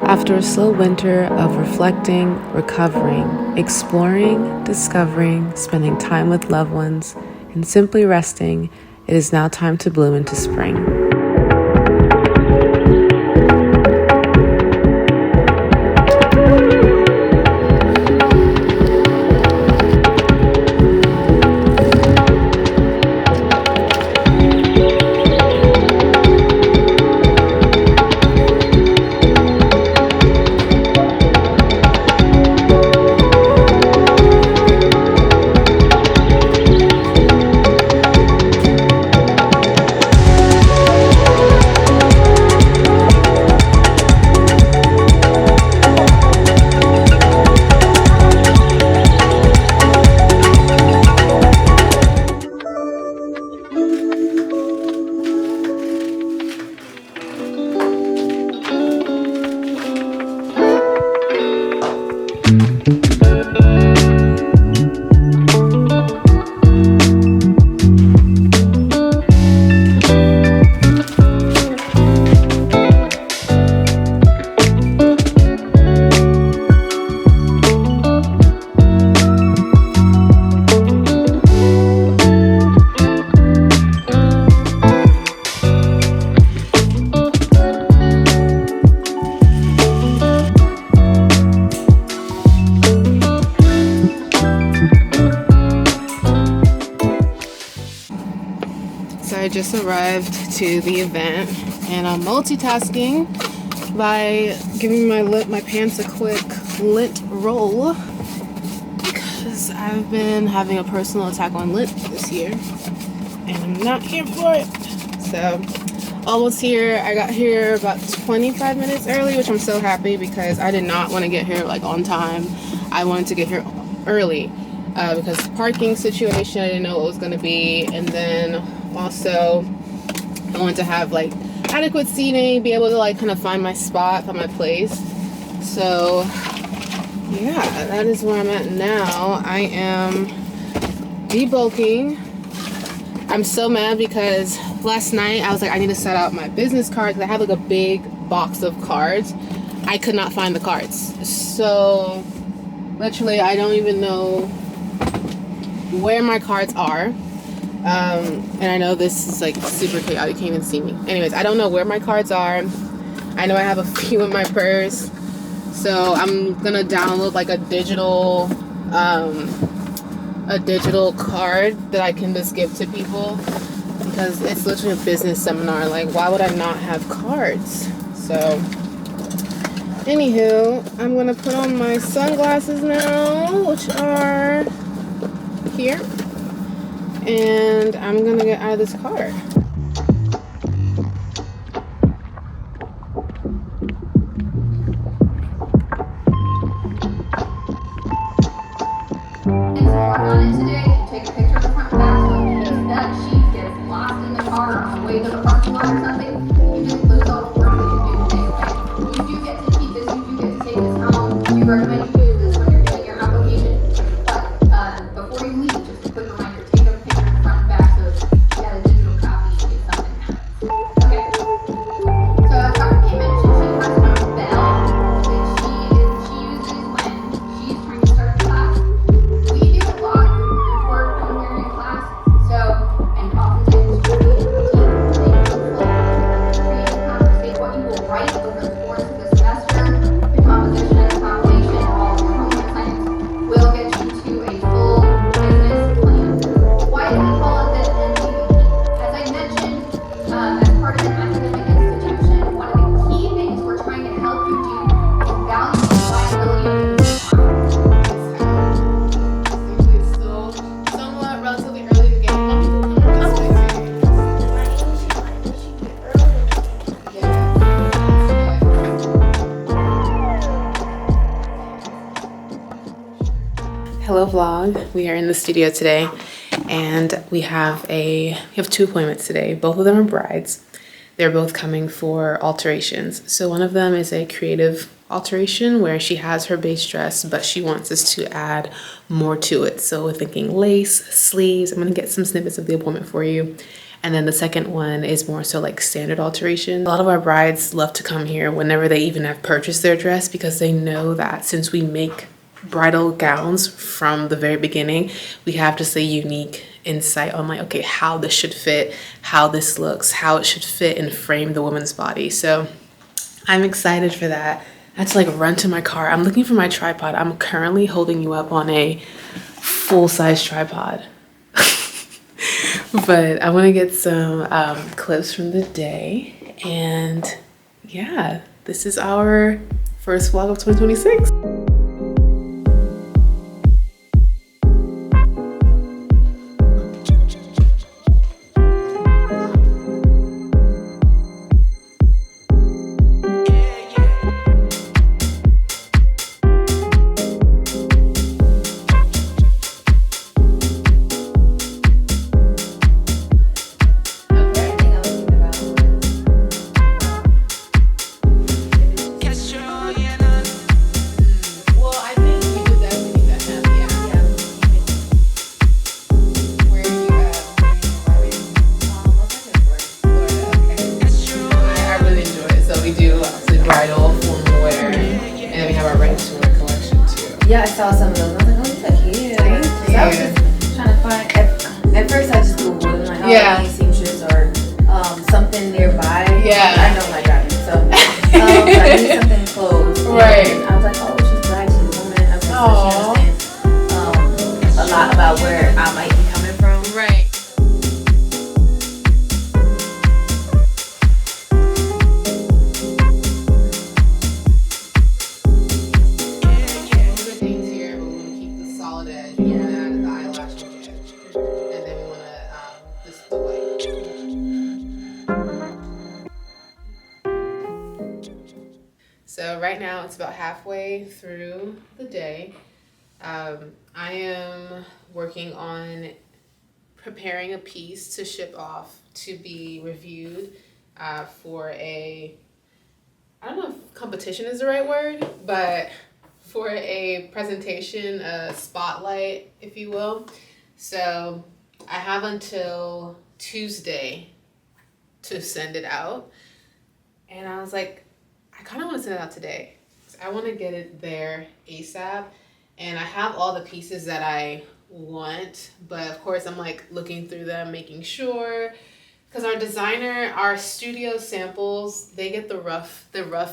After a slow winter of reflecting, recovering, exploring, discovering, spending time with loved ones, and simply resting, it is now time to bloom into spring. I just arrived to the event and I'm multitasking by giving my pants a quick lint roll because I've been having a personal attack on lint this year and I'm not here for it. So almost here. I got here about 25 minutes early, which I'm so happy because I did not want to get here like on time. I wanted to get here early because the parking situation, I didn't know what it was going to be, and then also I want to have like adequate seating, be able to like kind of find my spot, find my place. So yeah, that is where I'm at now. I am debulking. I'm so mad because last night I was like, I need to set out my business cards because I have like a big box of cards. I could not find the cards, so literally I don't even know where my cards are. And I know this is like super chaotic, you can't even see me. Anyways, I don't know where my cards are. I know I have a few in my purse, so I'm gonna download like a digital card that I can just give to people because it's literally a business seminar. Like, why would I not have cards? So anywho, I'm gonna put on my sunglasses now, which are here. And I'm gonna get out of this car. On it today, you take a picture of the front and back, so in case that sheet gets lost in the car on the way to the parking lot or something, you didn't lose all the work that you do today, okay? You do get to keep this, you do get to take this home. We do recommend you do this when you're doing your application, but before you leave, just a quick reminder, take a picture of the front and back so you got a digital copy in case something happens. Okay? So as Dr. K mentioned, she has a bell, which she uses when she's trying to start the class. We do a lot of group work when we're in class, so, and oftentimes we'll be in routine, they will create a conversation, what you will write over the course of the semester, the composition and the compilation, all of your homework assignments, will get you to a full business plan. Why do we call it the MVP? As I mentioned, as part of an academic institution, one of the key things we're trying to help you do is value the viability of your business model. It's still somewhat relatively early in the game. Hello vlog. We are in the studio today and we have two appointments today. Both of them are brides. They're both coming for alterations. So one of them is a creative alteration where she has her base dress, but she wants us to add more to it. So we're thinking lace, sleeves. I'm gonna get some snippets of the appointment for you. And then the second one is more so like standard alteration. A lot of our brides love to come here whenever they even have purchased their dress, because they know that since we make bridal gowns from the very beginning, we have just a unique insight on like, okay, how this should fit, how this looks, how it should fit and frame the woman's body. So I'm excited for that. I had to like run to my car. I'm looking for my tripod. I'm currently holding you up on a full-size tripod. But I want to get some clips from the day. And yeah, this is our first vlog of 2026. Yeah, I saw some of those. I was like, oh, these are cute. Thank you. I was just trying to find. At first, I just Googled and like, oh, yeah, seamstress or something nearby. Yeah. I know my driving, so I need something close. Right. And I was like, oh, she's bride to the woman. I was like, so she understands a lot about where I might be coming from. Right. So right now it's about halfway through the day. I am working on preparing a piece to ship off to be reviewed for a, I don't know if competition is the right word, but for a presentation, a spotlight, if you will. So I have until Tuesday to send it out. And I was like, I kind of want to send it out today. I want to get it there ASAP. And I have all the pieces that I want, but of course I'm like looking through them, making sure, because our designer, our studio samples, they get the rough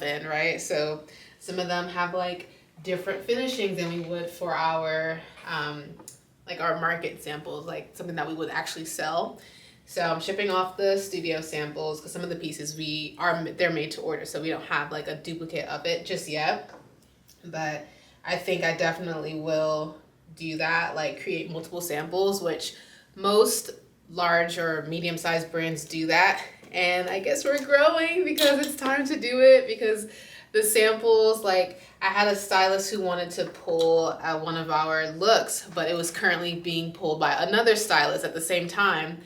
end, right? So some of them have like different finishings than we would for our like our market samples, like something that we would actually sell. So I'm shipping off the studio samples because some of the pieces they're made to order, so we don't have like a duplicate of it just yet. But I think I definitely will do that, like create multiple samples, which most large or medium-sized brands do that. And I guess we're growing because it's time to do it, because the samples, like I had a stylist who wanted to pull one of our looks, but it was currently being pulled by another stylist at the same time.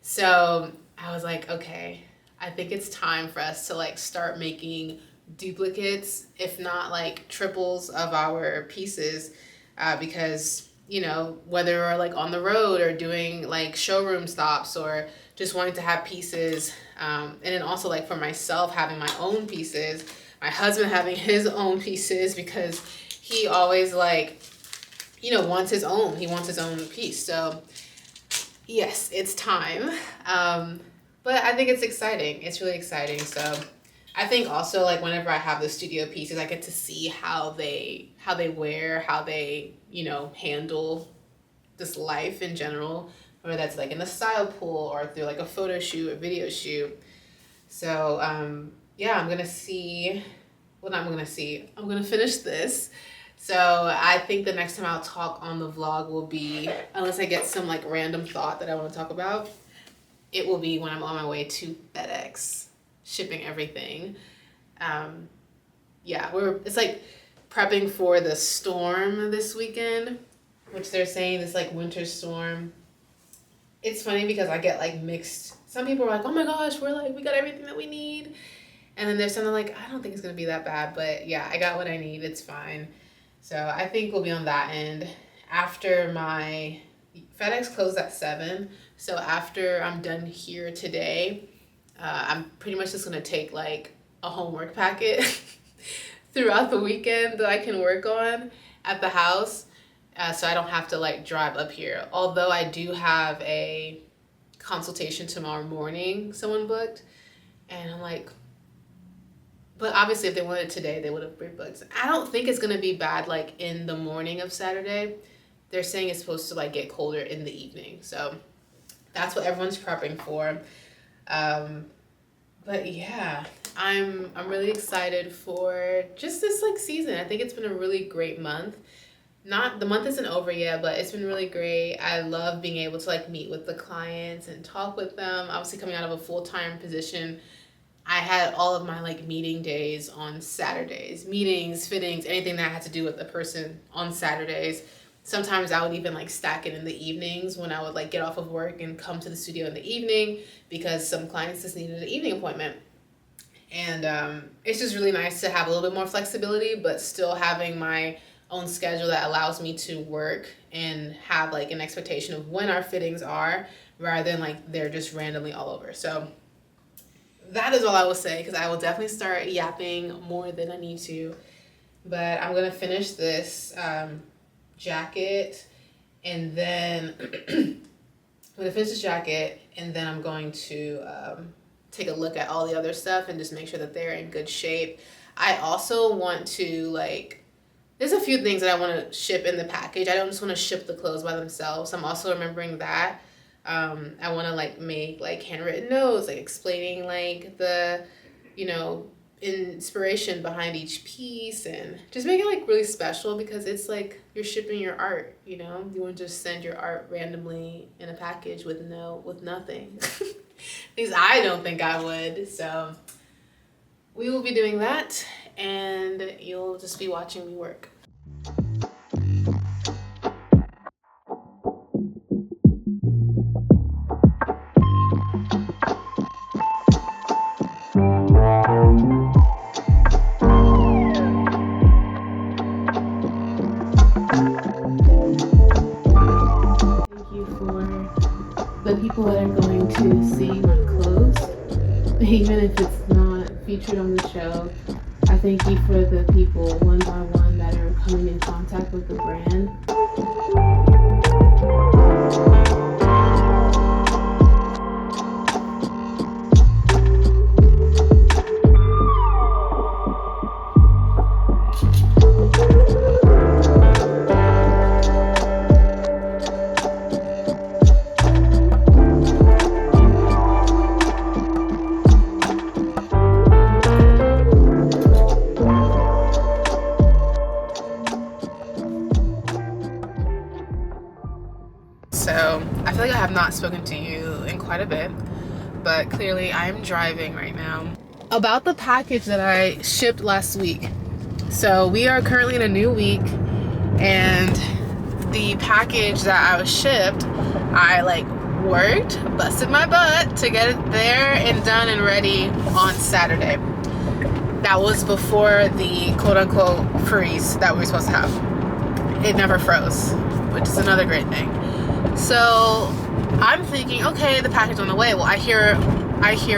So I was like, okay, I think it's time for us to like start making duplicates, if not like triples of our pieces, because, you know, whether we're like on the road or doing like showroom stops or just wanting to have pieces, and then also like for myself having my own pieces, my husband having his own pieces, because he always like, you know, wants his own piece. So yes, it's time. But I think it's exciting. It's really exciting. So I think also like whenever I have the studio pieces, I get to see how they wear, how they, you know, handle this life in general, whether that's like in a style pool or through like a photo shoot or video shoot. So yeah, I'm gonna finish this. So I think the next time I'll talk on the vlog will be, unless I get some like random thought that I want to talk about, it will be when I'm on my way to FedEx, shipping everything. Yeah, it's like prepping for the storm this weekend, which they're saying this like winter storm. It's funny because I get like mixed. Some people are like, oh my gosh, we got everything that we need. And then there's something like, I don't think it's gonna be that bad, but yeah, I got what I need, it's fine. So I think we'll be on that end. After my FedEx closed at 7, so after I'm done here today, I'm pretty much just gonna take like a homework packet throughout the weekend that I can work on at the house, so I don't have to like drive up here. Although I do have a consultation tomorrow morning, someone booked, and I'm like, but obviously if they wanted today, they would have pre-booked. I don't think it's gonna be bad like in the morning of Saturday. They're saying it's supposed to like get colder in the evening, so that's what everyone's prepping for. But yeah, I'm really excited for just this like season. I think it's been a really great month. The month isn't over yet, but it's been really great. I love being able to like meet with the clients and talk with them. Obviously coming out of a full-time position, I had all of my like meeting days on Saturdays, meetings, fittings, anything that had to do with a person on Saturdays. Sometimes I would even like stack it in the evenings when I would like get off of work and come to the studio in the evening because some clients just needed an evening appointment. And it's just really nice to have a little bit more flexibility, but still having my own schedule that allows me to work and have like an expectation of when our fittings are, rather than like they're just randomly all over. So that is all I will say, because I will definitely start yapping more than I need to. But I'm gonna finish this jacket, and then I'm gonna finish this jacket, and then I'm going to take a look at all the other stuff and just make sure that they're in good shape. I also want to like, there's a few things that I want to ship in the package. I don't just want to ship the clothes by themselves. I'm also remembering that. I want to like make like handwritten notes, like explaining like the, you know, inspiration behind each piece, and just make it like really special, because it's like you're shipping your art, you know. You wouldn't just send your art randomly in a package with nothing. At least I don't think I would. So we will be doing that, and you'll just be watching me work. The people that are going to see my clothes, even if it's not featured on the show. I thank you for the people one by one that are coming in contact with the brand. So I feel like I have not spoken to you in quite a bit, but clearly I'm driving right now. About the package that I shipped last week. So we are currently in a new week, and the package that I was shipped, I like worked, busted my butt to get it there and done and ready on Saturday. That was before the quote unquote freeze that we were supposed to have. It never froze, which is another great thing. So I'm thinking, okay, the package on the way. Well, I hear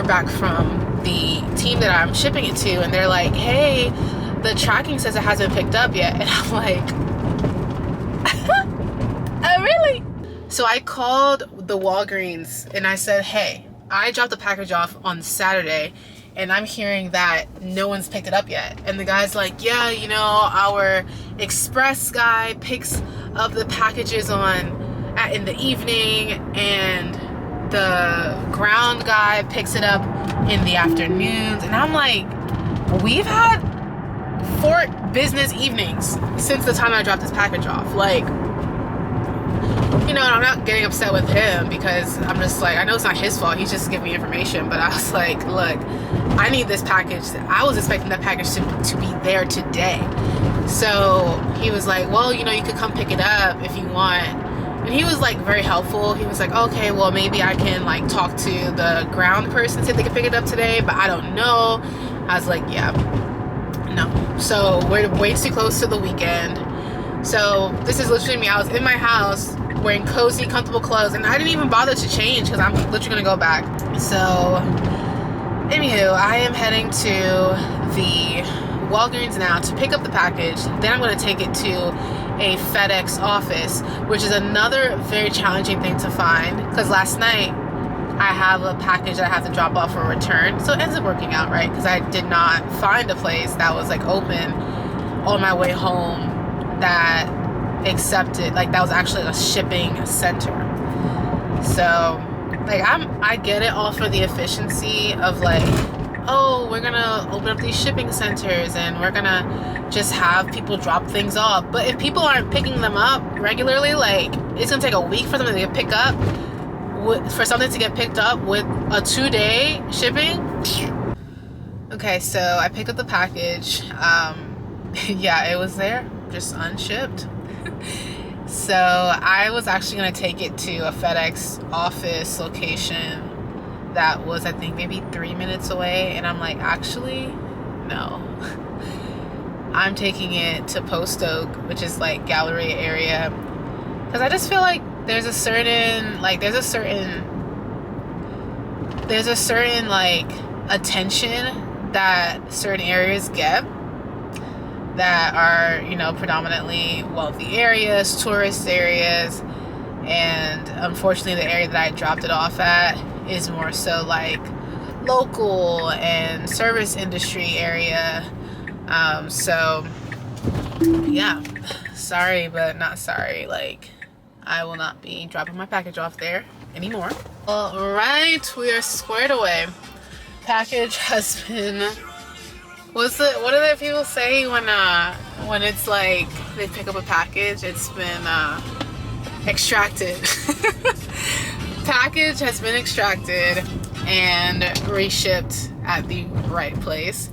back from the team that I'm shipping it to, and they're like, hey, the tracking says it hasn't picked up yet. And I'm like, oh, really? So I called the Walgreens and I said, hey, I dropped the package off on Saturday and I'm hearing that no one's picked it up yet. And the guy's like, yeah, you know, our express guy picks up the packages in the evening, and the ground guy picks it up in the afternoons. And I'm like, we've had 4 business evenings since the time I dropped this package off. Like, you know, I'm not getting upset with him, because I'm just like, I know it's not his fault, he's just giving me information. But I was like, look, I need this package. I was expecting that package to be there today. So he was like, well, you know, you could come pick it up if you want. And he was like very helpful. He was like, okay, well, maybe I can like talk to the ground person, see if they can pick it up today, but I don't know. I was like, yeah, no. So we're way too close to the weekend. So this is literally me. I was in my house wearing cozy, comfortable clothes, and I didn't even bother to change because I'm literally gonna go back. So, anywho, I am heading to the Walgreens now to pick up the package. Then I'm gonna take it to a FedEx office, which is another very challenging thing to find because last night I have a package that I have to drop off for return. So it ends up working out, right? Because I did not find a place that was like open on my way home that accepted, like that was actually a shipping center. So like I get it all for the efficiency of like, oh, we're gonna open up these shipping centers and we're gonna just have people drop things off. But if people aren't picking them up regularly, like it's gonna take a week for them to get picked up, for something to get picked up with a 2-day shipping. Okay, so I picked up the package. Yeah, it was there, just unshipped. So I was actually gonna take it to a FedEx office location that was, I think, maybe 3 minutes away, and I'm like, actually, no. I'm taking it to Post Oak, which is like Galleria area, because I just feel like there's a certain like attention that certain areas get that are, you know, predominantly wealthy areas, tourist areas, and unfortunately the area that I dropped it off at is more so like local and service industry area. So yeah, sorry but not sorry. Like, I will not be dropping my package off there anymore. All right, we are squared away. Package has been, what do the people say when it's like they pick up a package? It's been extracted. Package has been extracted and reshipped at the right place,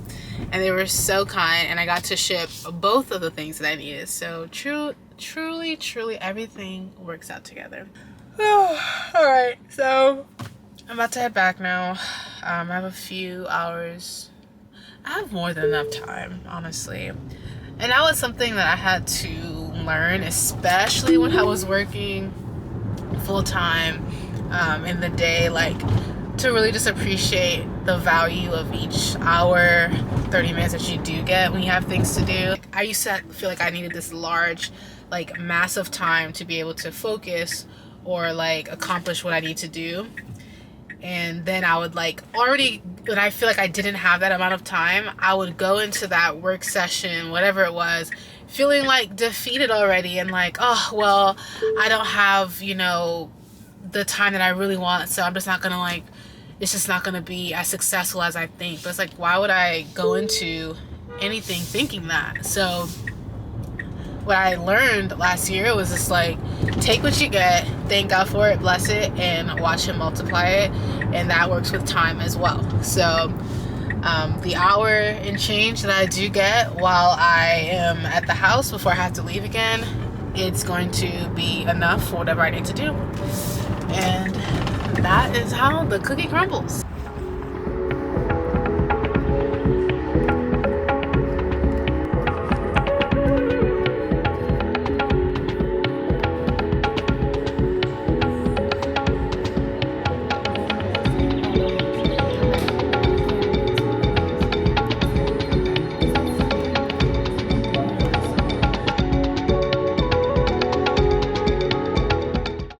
and they were so kind, and I got to ship both of the things that I needed. So truly everything works out together. All right, so I'm about to head back now. I have a few hours. I have more than enough time, honestly. And that was something that I had to learn, especially when I was working full-time in the day, like to really just appreciate the value of each hour, 30 minutes that you do get when you have things to do. I used to feel like I needed this large, like massive time to be able to focus or like accomplish what I need to do. And then I would like already, when I feel like I didn't have that amount of time, I would go into that work session, whatever it was, feeling like defeated already and like, oh, well, I don't have, you know, the time that I really want, so I'm just not gonna like, it's just not gonna be as successful as I think. But it's like, why would I go into anything thinking that? So what I learned last year was just like, take what you get, thank God for it, bless it, and watch Him multiply it. And that works with time as well. So the hour and change that I do get while I am at the house before I have to leave again, it's going to be enough for whatever I need to do. And that is how the cookie crumbles.